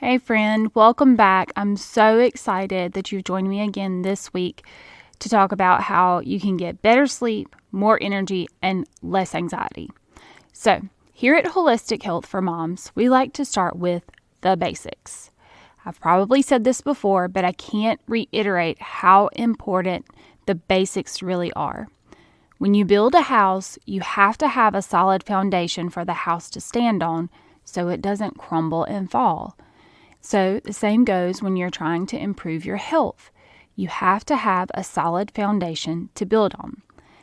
Hey friend, welcome back. I'm so excited that you've joined me again this week to talk about how you can get better sleep, more energy, and less anxiety. So, here at Holistic Health for Moms, we like to start with the basics. I've probably said this before, but I can't reiterate how important the basics really are. When you build a house, you have to have a solid foundation for the house to stand on so it doesn't crumble and fall. So the same goes when you're trying to improve your health. You have to have a solid foundation to build on.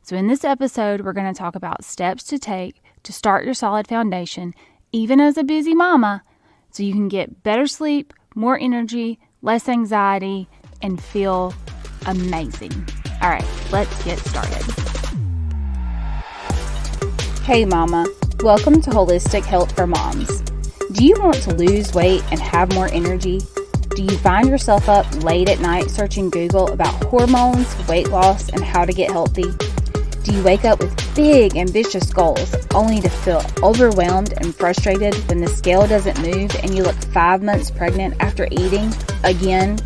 So in this episode, we're going to talk about steps to take to start your solid foundation, even as a busy mama, so you can get better sleep, more energy, less anxiety, and feel amazing. All right, let's get started. Hey mama, welcome to Holistic Health for Moms. Do you want to lose weight and have more energy? Do you find yourself up late at night searching Google about hormones, weight loss, and how to get healthy? Do you wake up with big, ambitious goals only to feel overwhelmed and frustrated when the scale doesn't move and you look 5 months pregnant after eating again?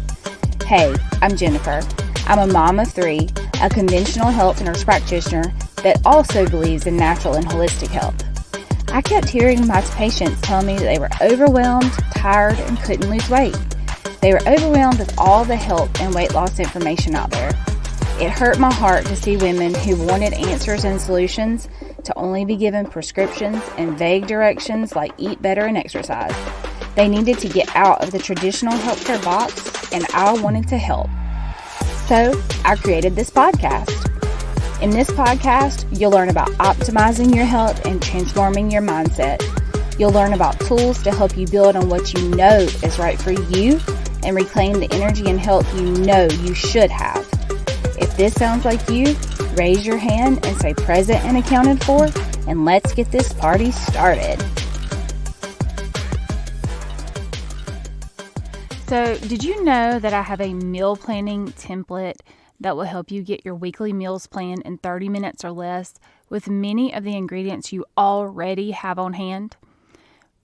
Hey, I'm Jennifer. I'm a mom of 3, a conventional health nurse practitioner that also believes in natural and holistic health. I kept hearing my patients tell me that they were overwhelmed, tired, and couldn't lose weight. They were overwhelmed with all the health and weight loss information out there. It hurt my heart to see women who wanted answers and solutions to only be given prescriptions and vague directions like eat better and exercise. They needed to get out of the traditional healthcare box, and I wanted to help. So I created this podcast. In this podcast, you'll learn about optimizing your health and transforming your mindset. You'll learn about tools to help you build on what you know is right for you and reclaim the energy and health you know you should have. If this sounds like you, raise your hand and say present and accounted for, and let's get this party started. So, did you know that I have a meal planning template that will help you get your weekly meals planned in 30 minutes or less with many of the ingredients you already have on hand?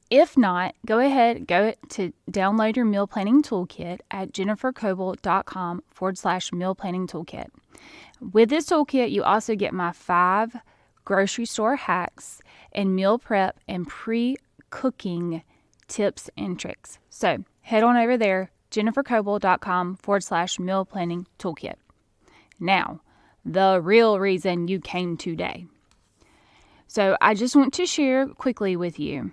If not, go to download your meal planning toolkit at jennifercoble.com/meal planning toolkit. With this toolkit, you also get my 5 grocery store hacks and meal prep and pre-cooking tips and tricks. So head on over there, jennifercoble.com/meal planning toolkit. Now, the real reason you came today. So I just want to share quickly with you.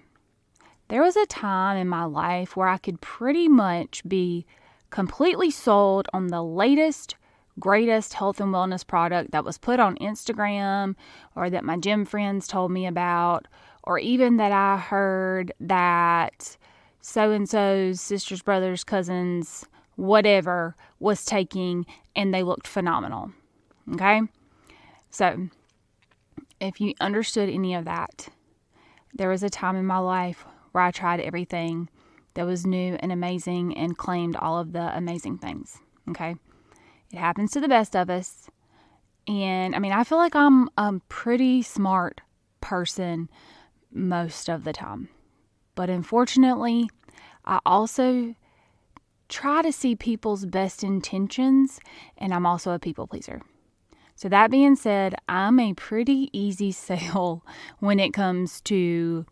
There was a time in my life where I could pretty much be completely sold on the latest, greatest health and wellness product that was put on Instagram or that my gym friends told me about, or even that I heard that so-and-so's sisters, brothers, cousins, whatever was taking, and they looked phenomenal. Okay? So, if you understood any of that, there was a time in my life where I tried everything that was new and amazing and claimed all of the amazing things. Okay? It happens to the best of us. And I feel like I'm a pretty smart person most of the time. But unfortunately, I also try to see people's best intentions, and I'm also a people pleaser. So that being said, I'm a pretty easy sell when it comes to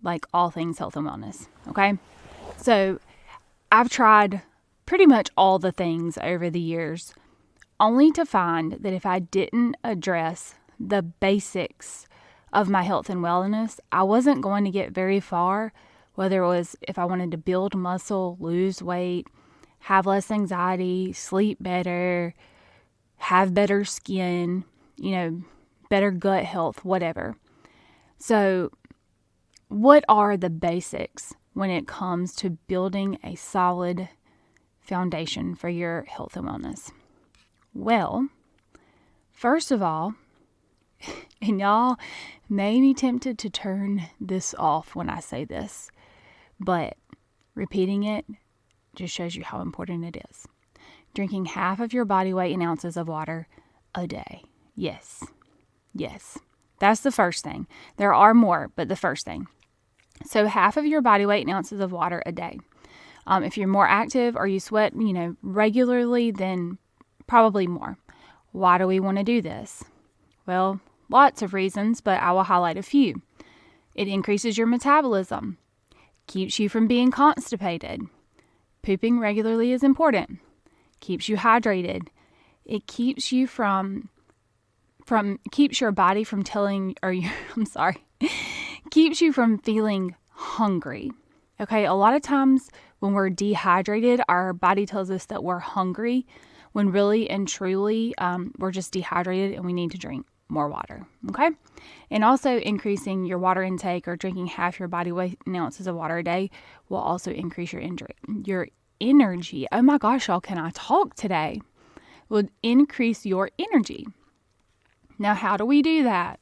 like all things health and wellness. Okay. So I've tried pretty much all the things over the years, only to find that if I didn't address the basics of my health and wellness, I wasn't going to get very far. Whether it was if I wanted to build muscle, lose weight, have less anxiety, sleep better, have better skin, better gut health, whatever. So, what are the basics when it comes to building a solid foundation for your health and wellness? Well, first of all, and y'all may be tempted to turn this off when I say this, but repeating it just shows you how important it is. Drinking half of your body weight in ounces of water a day. Yes. That's the first thing. There are more, but the first thing. So half of your body weight in ounces of water a day. If you're more active or you sweat, regularly, then probably more. Why do we want to do this? Well, lots of reasons, but I will highlight a few. It increases your metabolism, keeps you from being constipated. Pooping regularly is important. Keeps you hydrated. It keeps you keeps your body from keeps you from feeling hungry. Okay, a lot of times when we're dehydrated, our body tells us that we're hungry, when really and truly we're just dehydrated and we need to drink more water. Okay, and also increasing your water intake or drinking half your body weight in ounces of water a day will also increase your energy. Oh my gosh, y'all, can I talk today? Will increase your energy. Now, how do we do that?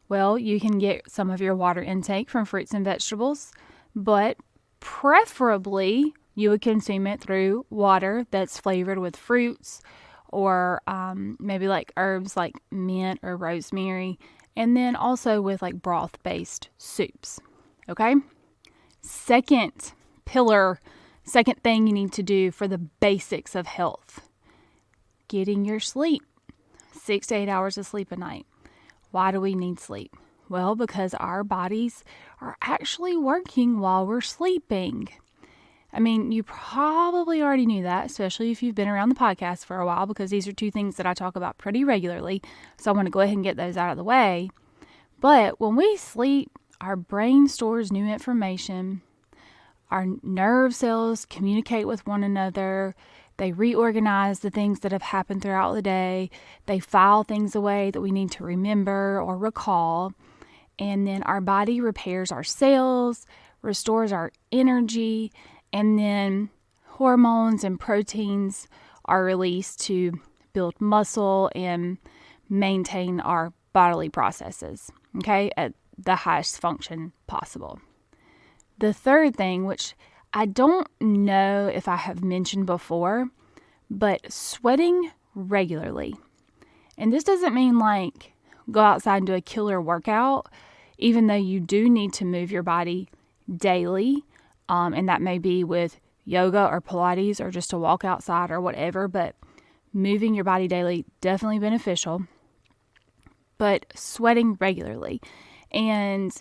Well, you can get some of your water intake from fruits and vegetables, but preferably you would consume it through water that's flavored with fruits or maybe like herbs like mint or rosemary, and then also with like broth-based soups. Okay? Second thing you need to do for the basics of health, getting your sleep. 6 to 8 hours of sleep a night. Why do we need sleep? Well, because our bodies are actually working while we're sleeping. I mean, you probably already knew that, especially if you've been around the podcast for a while, because these are two things that I talk about pretty regularly. So I want to go ahead and get those out of the way. But when we sleep, our brain stores new information. Our nerve cells communicate with one another. They reorganize the things that have happened throughout the day. They file things away that we need to remember or recall. And then our body repairs our cells, restores our energy, and then hormones and proteins are released to build muscle and maintain our bodily processes, okay, at the highest function possible. The third thing, which I don't know if I have mentioned before, but sweating regularly. And this doesn't mean like go outside and do a killer workout, even though you do need to move your body daily. And that may be with yoga or Pilates or just a walk outside or whatever, but moving your body daily, definitely beneficial. But sweating regularly. And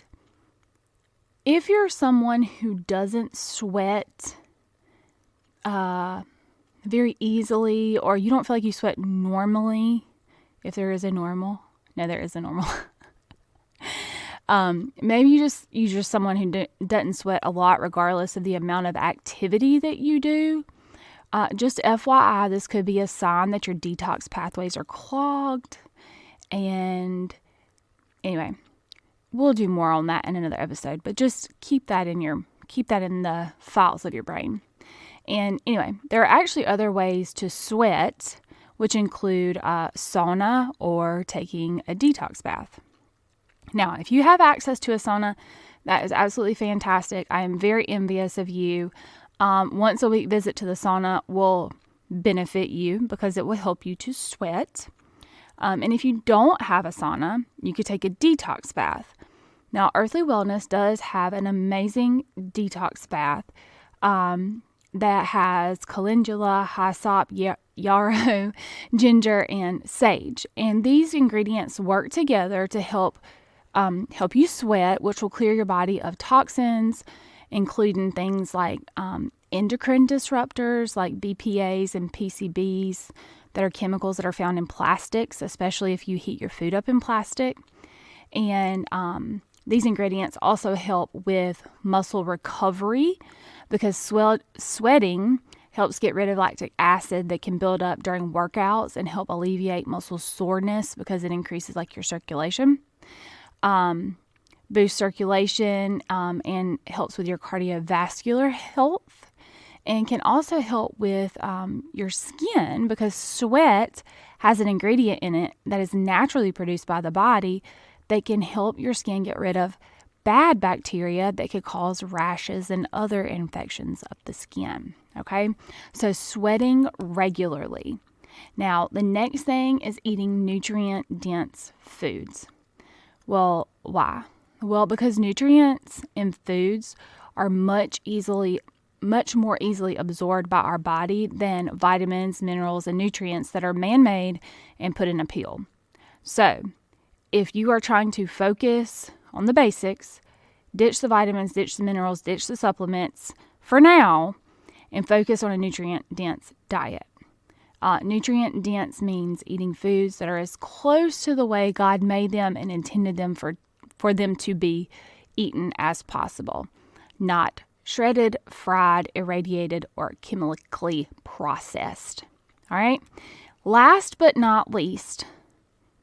if you're someone who doesn't sweat very easily, or you don't feel like you sweat normally, if there is a normal, no, there is a normal. Maybe you're just someone who doesn't sweat a lot, regardless of the amount of activity that you do. Just FYI, this could be a sign that your detox pathways are clogged. And anyway, we'll do more on that in another episode, but just keep that in the files of your brain. And anyway, there are actually other ways to sweat, which include sauna or taking a detox bath. Now, if you have access to a sauna, that is absolutely fantastic. I am very envious of you. Once a week visit to the sauna will benefit you because it will help you to sweat. And if you don't have a sauna, you could take a detox bath. Now, Earthley Wellness does have an amazing detox bath that has calendula, hyssop, yarrow, ginger, and sage. And these ingredients work together to help you sweat, which will clear your body of toxins, including things like endocrine disruptors like BPAs and PCBs that are chemicals that are found in plastics, especially if you heat your food up in plastic. And these ingredients also help with muscle recovery because sweating helps get rid of lactic acid that can build up during workouts and help alleviate muscle soreness because it increases like your circulation. Boosts circulation and helps with your cardiovascular health, and can also help with your skin because sweat has an ingredient in it that is naturally produced by the body that can help your skin get rid of bad bacteria that could cause rashes and other infections of the skin. Okay, so sweating regularly. Now, the next thing is eating nutrient-dense foods. Well, why? Well, because nutrients in foods are much much more easily absorbed by our body than vitamins, minerals, and nutrients that are man-made and put in a pill. So, if you are trying to focus on the basics, ditch the vitamins, ditch the minerals, ditch the supplements for now, and focus on a nutrient-dense diet. Nutrient-dense means eating foods that are as close to the way God made them and intended them for them to be eaten as possible, not shredded, fried, irradiated, or chemically processed. All right? Last but not least,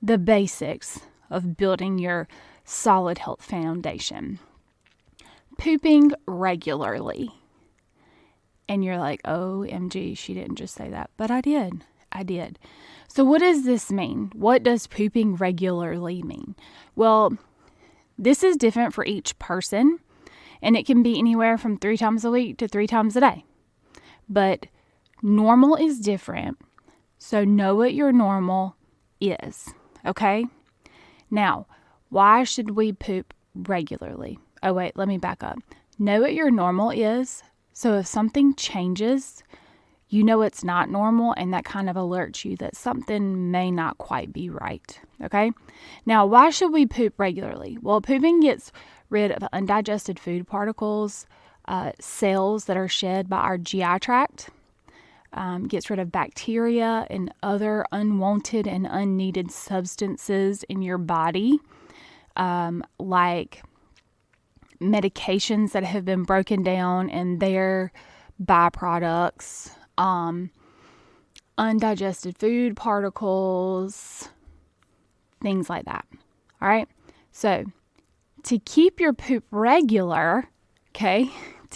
the basics of building your solid health foundation. Pooping regularly. And you're like, OMG, she didn't just say that. But I did. So what does this mean? What does pooping regularly mean? Well, this is different for each person. And it can be anywhere from 3 times a week to 3 times a day. But normal is different. So know what your normal is. Okay? Now, why should we poop regularly? Oh, wait, let me back up. Know what your normal is. So if something changes, you know it's not normal, and that kind of alerts you that something may not quite be right. Okay? Now, why should we poop regularly? Well, pooping gets rid of undigested food particles, cells that are shed by our GI tract, gets rid of bacteria and other unwanted and unneeded substances in your body, like medications that have been broken down and their byproducts, undigested food particles, things like that. All right. So to keep your poop regular, to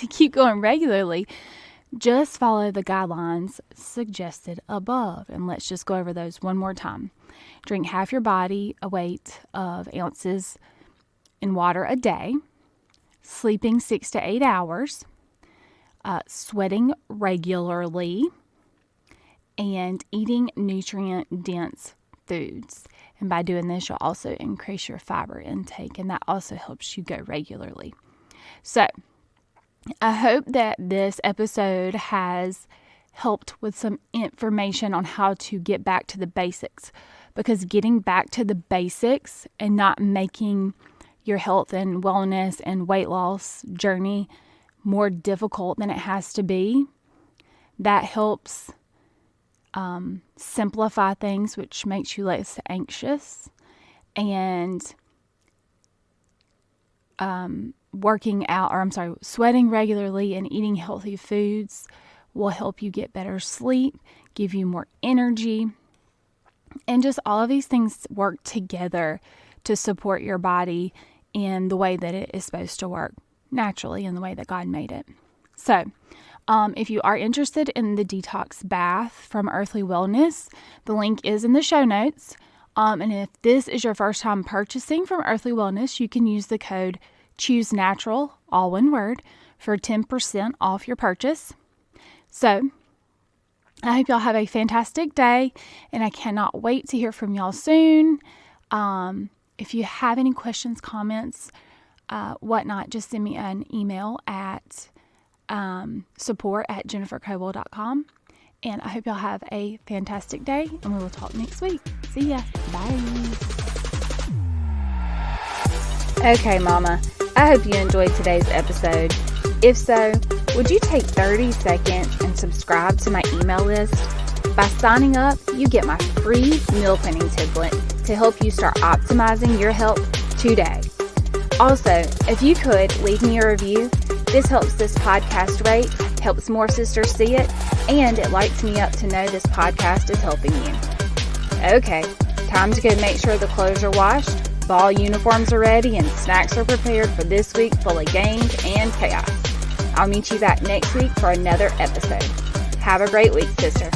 keep going regularly, just follow the guidelines suggested above. And let's just go over those one more time. Drink half your body weight of ounces in water a day. Sleeping 6 to 8 hours, sweating regularly, and eating nutrient-dense foods. And by doing this, you'll also increase your fiber intake, and that also helps you go regularly. So, I hope that this episode has helped with some information on how to get back to the basics, because getting back to the basics and not making your health and wellness and weight loss journey more difficult than it has to be, that helps simplify things, which makes you less anxious. And sweating regularly and eating healthy foods will help you get better sleep, give you more energy, and just all of these things work together to support your body in the way that it is supposed to work naturally, in the way that God made it. So, if you are interested in the Detox Bath from Earthley Wellness, the link is in the show notes. And if this is your first time purchasing from Earthley Wellness, you can use the code CHOOSENATURAL, all one word, for 10% off your purchase. So, I hope y'all have a fantastic day, and I cannot wait to hear from y'all soon. If you have any questions, comments, whatnot, just send me an email at support@jennifercoble.com. And I hope y'all have a fantastic day, and we will talk next week. See ya. Bye. Okay, Mama. I hope you enjoyed today's episode. If so, would you take 30 seconds and subscribe to my email list? By signing up, you get my free meal planning template to help you start optimizing your health today. Also, if you could leave me a review, this helps this podcast rate, helps more sisters see it, and it lights me up to know this podcast is helping you. Okay, time to go make sure the clothes are washed, ball uniforms are ready, and snacks are prepared for this week full of games and chaos. I'll meet you back next week for another episode. Have a great week, sister.